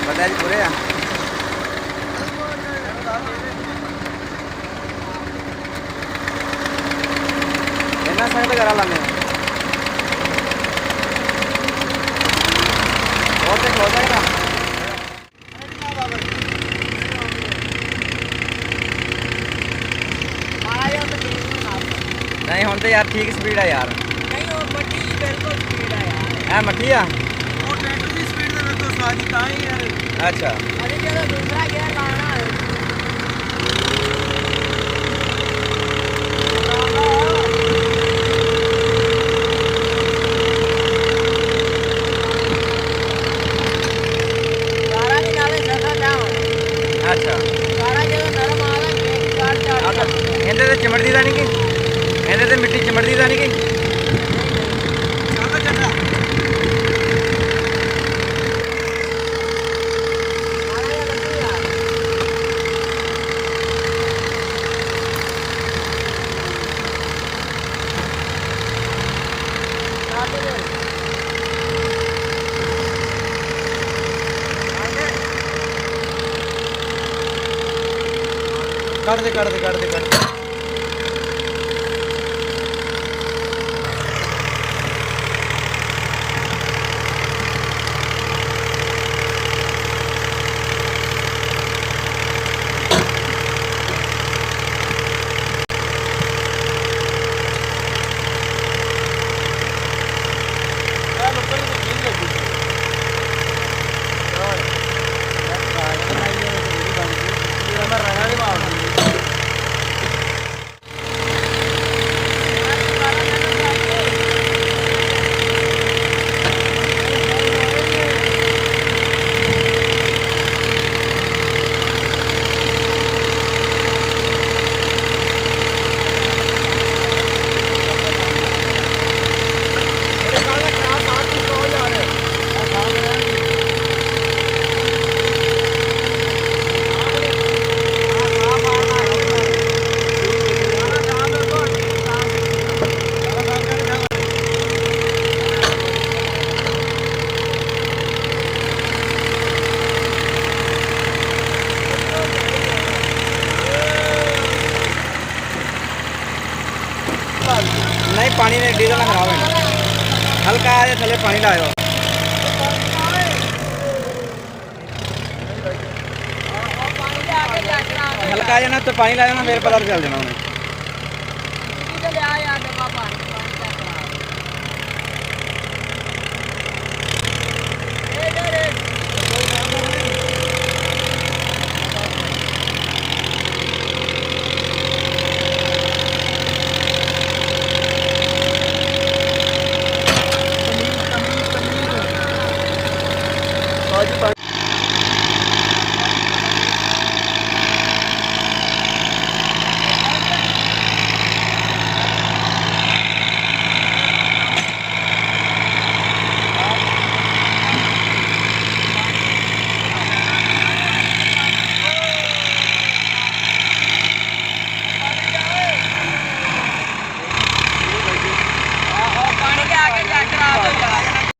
पता जी पूरे इन्ना संगत करा लाने और देख लो जाएगा नहीं हम तो यार ठीक स्पीड है यार नहीं वो मट्टी बिल्कुल स्पीड है यार है मट्टी आ वो ट्रैक्टर की स्पीड में तो सादी का ही है अच्छा अरे जरा दूसरा गियर लाना है सारा निकाले सदा जाओ अच्छा सारा जगह नरम आला ब्रेक कार चाड़ ਇਹਦੇ ਤੇ ਚਿਮੜਦੀ ਤਾਂ ਨਹੀਂ ਕਿ ਇਹਦੇ ਤੇ ਮਿੱਟੀ ਚਿਮੜਦੀ ਤਾਂ ਨਹੀਂ ਕਿ चलो चला ਕੱਢ ਦੇ ਕੱਢ ਦੇ ਕੱਢ ਦੇ ਕੱਢ ਦੇ नहीं पानी में डीजल ना खराब है हल्का आए थले पानी लाओ हल्का आ जाना तो पानी लाओ ना फिर पता चल जाना उन्हें